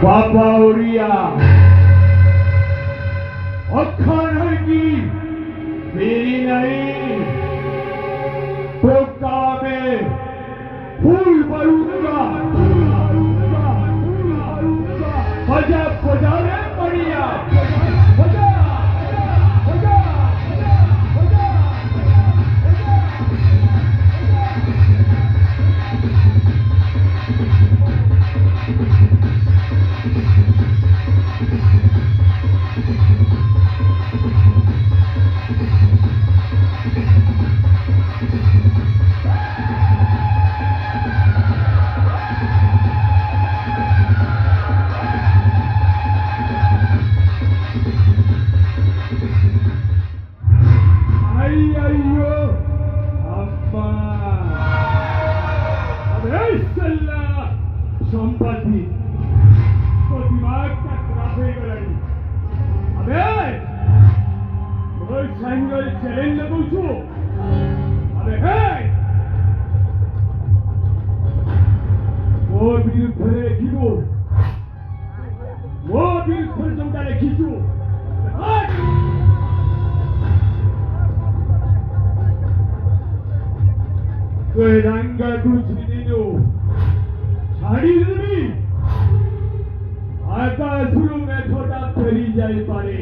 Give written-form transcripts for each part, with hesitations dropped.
বাবাউরিয়া অক্ষর কি मेरी नहीं तो काबे फूल भरूंगा बजा बजा रे बढ़िया बजा बजा बजा संपत्ति तो दिमाग का खराब हो गई अबे बहुत सिंगल चैलेंज लगूचू अबे हे वो बिरुद्धरे किगो वो बिरुद्धर जोंडारे किचू तो रंगा कुछ नहीं दो ছাড়িয়ে আকাশগুলো মেঘটা ফেরি যাই পারে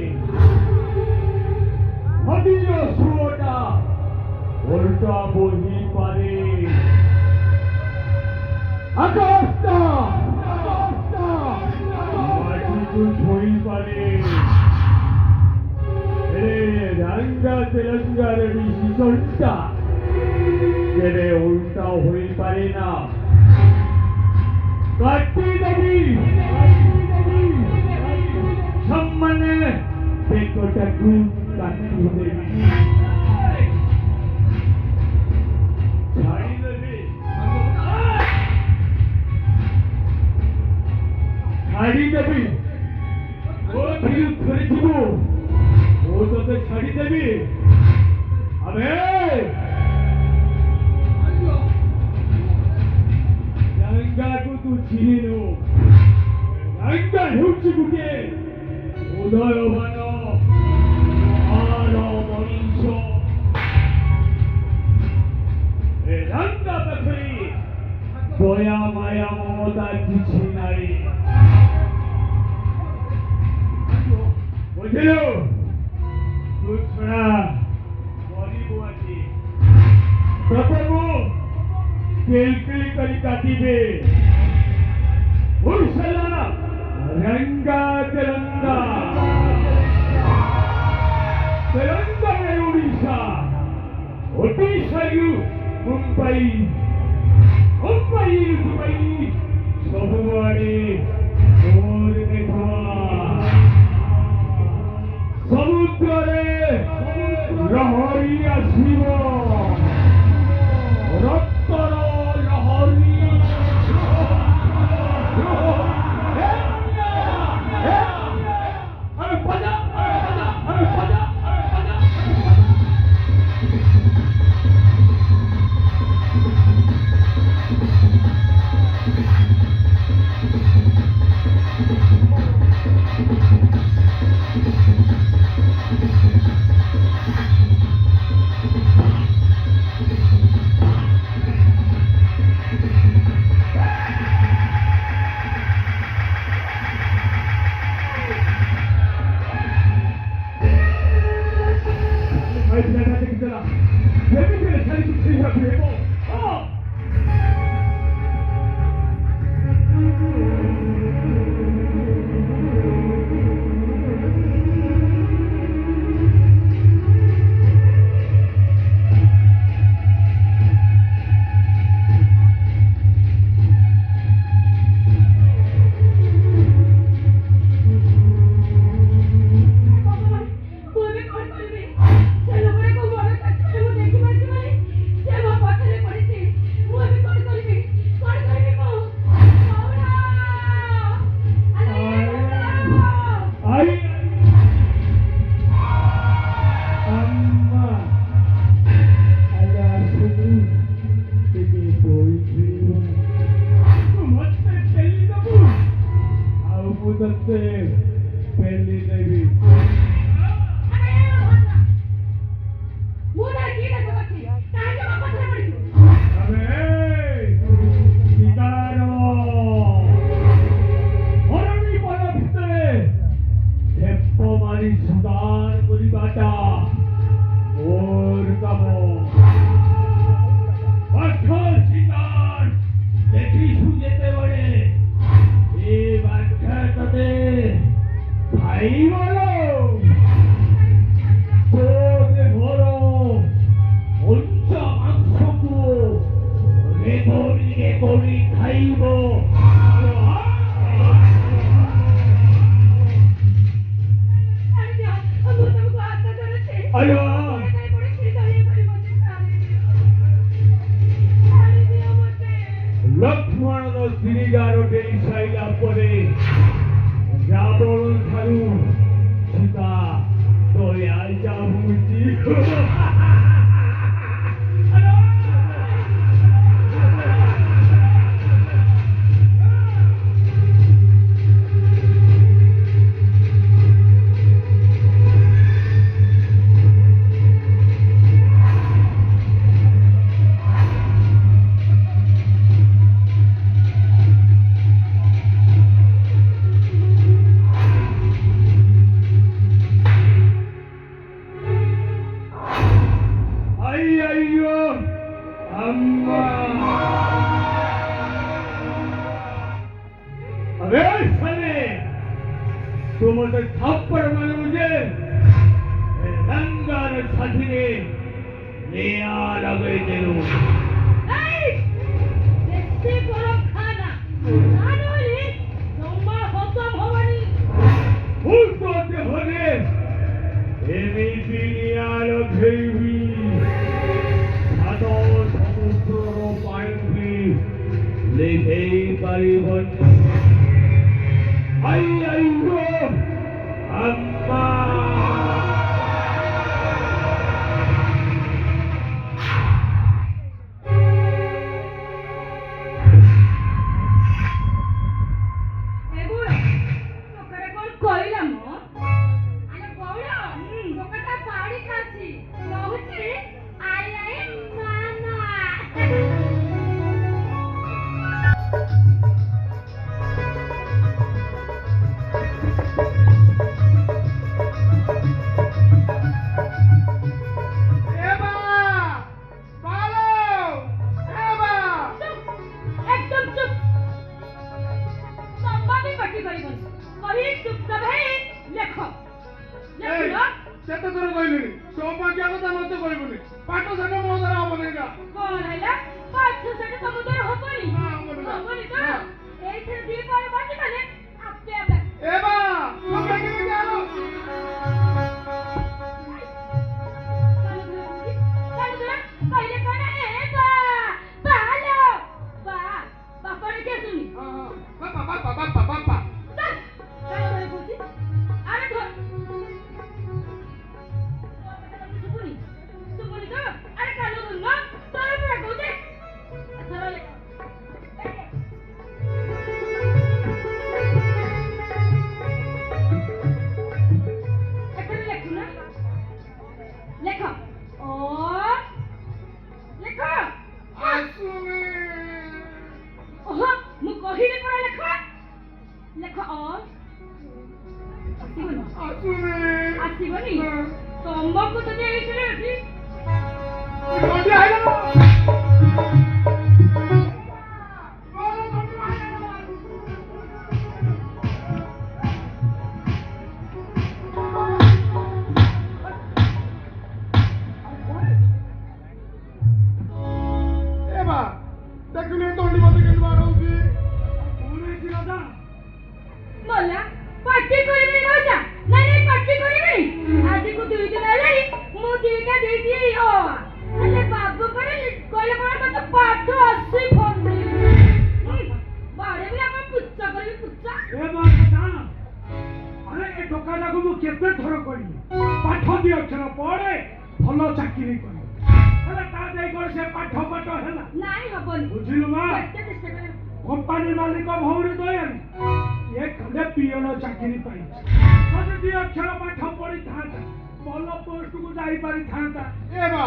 নদীয় সুরটা উল্টা বহি পারে আকাশটা মাটিকে ছুঁই পারে রাঙ্গা তেলঙ্গার বিশিষ্টটা কেড়ে উল্টা হয়ে পারে না কাটি দেবী সম্মানে বেকটাকু কাটি দেবী ছাড়ি দেবী ছাড়ি দেবী ও বিরুদ্ধ করেছিল ও তোকে ছাড়ি দেবী আবে रंगाको तू चिनो रंगा हेउछि गुटे उदयमान आलो मनीष ए रंगा पाखरे दया माया ममता किछि नाई बुझिलो तू छड़ा गरीब आछि प्रभु केलकेली करी काटिबे उर्सला रंगा तिरंगा तिरंगा में उड़ीसा उड़ीसा यू मुंबई मुंबई दुबई सबुआड़े और देखा समुद्रे लहरी आसिब रक्तर ముదతే పెళ్లి దేవి সুদান করিবাটা মোর কাম পাঠ শিকার দেখিছু যেতেবেলে এ বাচ্চা তাতে ভাই বলো কোদে ভর মঞ্চ মাংসকু রেগড়ি খাইব আলো লক্ষ্মণ তিরিগারো ডেই সাইলা পরে রাবণ ঠারু সীতা দয়াল যাবুচি అయ్యయ్యో అమ్మా अरे सने तुम तो थप्पड़ मारो मुझे रंगार साथीने ले आ लगे तेरू नहीं देखते बड़ो खाना खानो ही तुम्मा होता भवानी भूल तो ते होने एमी दुनिया लखेवी सातो समुद्र पानी लेके परिवन అయ్యయ్యో అమ్మా এগুলো তোকে কোন কইলাম আরে বউড় তোকেটা পাড়ি খাচ্ছি কহুছি আই আই মামা একদম চুপ সম্বাদই পাটি করিবনি কহি চুপচাপ হেই লেখ লেখ চেতা তোর কইলি সৌভাগ্য কথা মতে কইবনি পাঠ সেটা ମୋ দ্বারা হবনি না কোন হইলা পাঁচ সেটা সমুদ্র হবনি না, হবনি না। হবনি তো এইখানে দিয়ে পরে বাঁচি মানে আপনি আপনি এবা তোমরা কি গেল কইলে কোন এ বা ভালো বা বাপরে কে শুনি বাবা বাবা বাবা বাবা চল কালো ধরে বলছি আরে ধর সুপুনি সুপুনি তো আরে কালো ধর না তোর উপরে কইছে ধরলে এখানে লেখো না লেখো ও লেখো আসুনি ওহ মু কহিলে পড়া লেখো লেখো ও আসিবনি আসুনি আসিবনি তম্বাকু তো ଦେଇଥିଲେ এটি কোনটা হলো এবা দেখুন তোন্ডি মতে কেন বাড়াউছি কোনে ছিল দা বলা পার্টি করিবি মজা নাই নাই পার্টি করিবি আজ কো দুই দিন হেলানি মু দিটা দেইছি ও আরে বাবু করে কইলে পড়া মত পাঠ আসি ফোন বাড়ে বলে আমার পুচ্চা করিবি পুচ্চা এ মার কথা আরে এ টোকাটাକୁ ମୁଁ କେତେ ଥର କହିଲି ପାଠ ଦି ଅକ୍ଷର ପଢେ ଭଲ ଚାକିରି କର ହେଲେ ତା ଦେଇ କଣ ସେ ପାଠ ହେଲା নাই হবনি ବୁଝିଲୁ ମା চেষ্টা করে କମ୍ପାନୀ ମାଲିକ ଭଉଣୀ ଦୟାନି ଏ ଖଣ୍ଡେ ହେଲେ ପିଅନ ଚାକିରି ପାଇଛି ଯଦି ଦି ଅକ୍ଷର ପାଠ ପଢିଥାନ୍ତା ଭଲ ପୋଷ୍ଟକୁ ଯାଇପାରିଥାନ୍ତା। ଏ ବା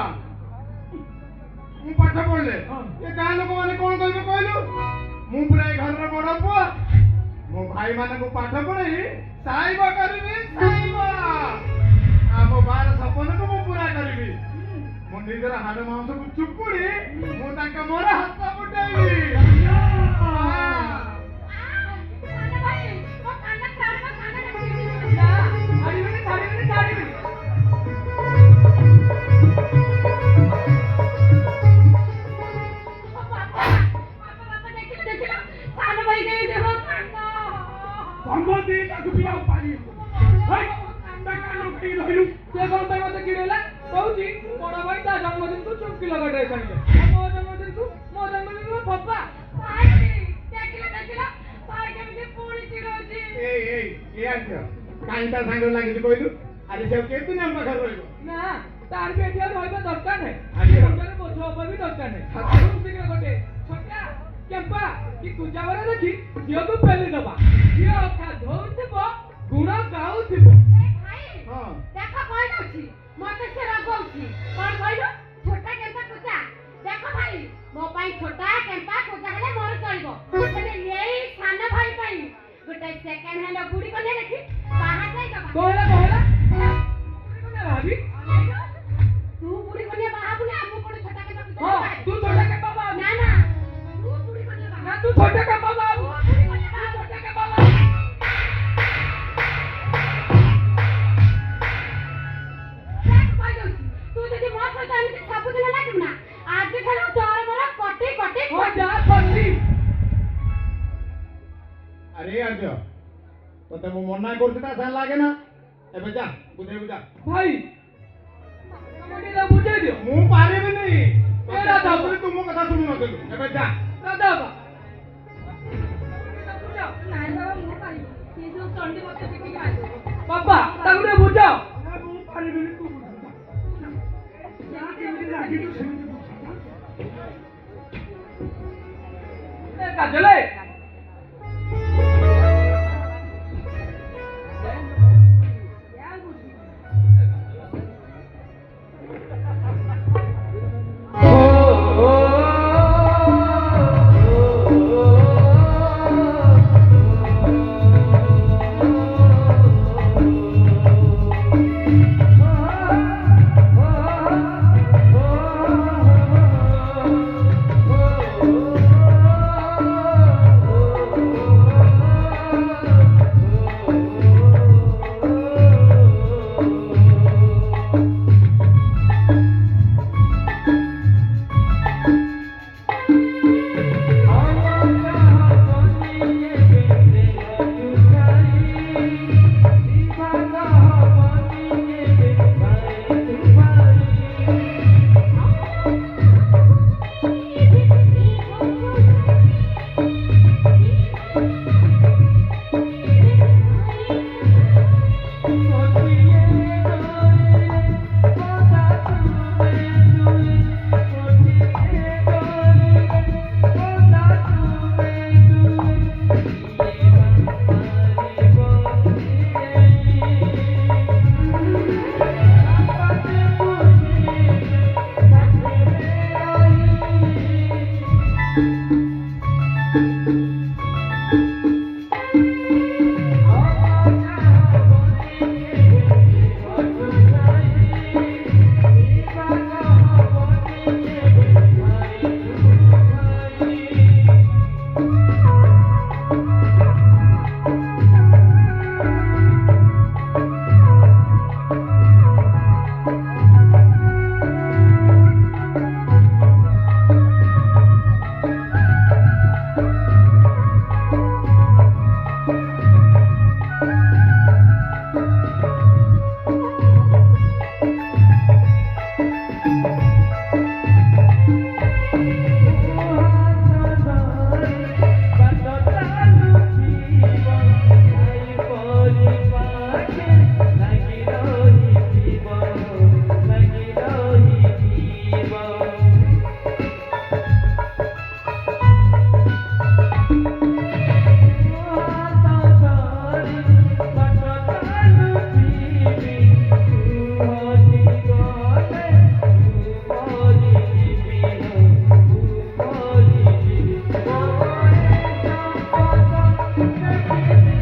ମୁଁ ପାଠ ପଢିଲେ ହଁ। ଏ ଗାଁ ଲୋକମାନେ କଣ କହିବେ କହିଲୁ? ମୁଁ ପୁରା ଏ ଘରର ବଡ ପୁଅ, ମୋ ଭାଇମାନଙ୍କୁ ପାଠ ପଢେଇ ସାଇବ କରିବି, ସାଇବ। ଆମ ବାହାର ସପନକୁ ମୁଁ ପୁରା କରିବି। ମୁଁ ନିଜର ହାଡ଼ ମାଂସକୁ ଚୁପୁଡି ମୁଁ ତାଙ୍କ ମୋର ହାତ ମୁଠେଇବି। ସାନ ଭାଇ ମୋ କାନ ଛାଡ, ମୋ କାନ ଛାଡିବିନି ଛାଡିବିନି। ବାପା ଦେଖିଲ ସାନ ଭାଇ ଦେଇ ମୋ କାନ। ତମ ଦେଇ ତାକୁ ବି ଆଉ ପାରିବ ତା କାନ କାଟି ରହିଲୁ। ସେ କଣ ପାଇଁ ମତେ କିଣେଇଲା? କହୁଛି ବଡ ଭାଇ ତା ଜନ୍ମଦିନକୁ ଚୁମକି ଲଗା ଡ୍ରେସ୍ ଆଣିଲେ, ମୋ ଜନ୍ମଦିନକୁ ମୋ ପପା। ଭାଇ ଦେଖିଲ ଭାଇ କେମିତି ପୁଣି ଚିଡଉଛି। ଏ ଆସ କାହିଁ ତା ସାଙ୍ଗରେ ଲାଗିଛି କହିଲୁ? ଆରେ ସେ କେତେ ଦିନ ଆମ ପାଖରେ ରହିବ? ନା ତାର ବି ଏଠି ଆଉ ରହିବା ଦରକାର ନାହିଁ। ଆଜ୍ଞା। ମୁଣ୍ଡରେ ବୋଝ ହବା ବି ଦରକାର ନାହିଁ। ଶୀଘ୍ର ଗୋଟେ ଛୋଟା କେମ୍ପା କି କୁଜାବର ଦେଖି ଝିଅକୁ ପେଲି ଦବା। ଝିଅ ଅଖା ଧଉଥିବ, ଗୁଣ ଗାଉଥିବ। ଭାଇ ହଁ। ଦେଖ କହିଦଉଛି ମତେ ସେ ରଗଉଛି। କଣ କହିଲ? ଛୋଟା କେମ୍ପା କୁଜା। ଦେଖ ଭାଇ ମୋ ପାଇଁ ଛୋଟା କେମ୍ପା କୁଜା ହେଲେ ମୋର ଚଳିବ, ହେଲେ ଏଇ ସାନ ଭାଇ ପାଇଁ ଗୋଟେ ସେକେଣ୍ଡ ହ୍ୟାଣ୍ଡ ବୁଢୀ କନ୍ୟା ଦେଖି ବାହା ଯାଇଦବା। କହିଲା ଭାବି ତୁ ବୁଢୀ କନ୍ୟା ବାହା ହବୁ ନା ମୁଁ ପୁଣି ଛୋଟା କେମ୍ପା କୁଜା ହଁ ତୁ ଛୋଟା କେମ୍ପା ବାବୁ। ନା ତୁ ବୁଢୀ କନ୍ୟା ବାହା ନା ତୁ ଛୋଟା କେମ୍ପା ବାବୁ। ବୁଢୀ କନ୍ୟା ବାହା ହବୁ। ଛୋଟା କେମ୍ପା ବାବୁ। କହିଦଉଛି ତୁ ଯଦି ମୋ ସହିତ ଏମିତି ସବୁଦିନ ଲାଗିବୁ ନା ଆଜିଠାରୁ ତୋର ମୋର କଟି ହଁ ଯା ପଶି। ଆରେ ଆଜ ତତେ ମୁଁ ମନା କରୁଛି ତା ସାଙ୍ଗେ ଲାଗେ ନା। ଏବେ ଯା ବୁଝେଇବୁ ଯା। ଭାଇ ତମେ ବୁଝେଇ ଦିଅ। ମୁଁ ପାରିବିନି। ଏରା ଦବ। ତୁ ମୋ କଥା ଶୁଣୁ ନଥିଲୁ। ଏବେ ଯା। ଦାଦା ବା ନାଇଁ ବାବା ମୁଁ ପାରିବି। ସେ ଯୋଉ ଚଣ୍ଡୀ ମତେ ଦେଖିକି ମାରିବ। ବାପା ତାକୁ ଟିକେ ବୁଝାଅ। ମୁଁ ପାରିବିନି ତୁ ବୁଝ ଯାହା କେମିତି ଲାଗିଛୁ ସେମିତି ବୁଝ। କାଜଲେ ଆ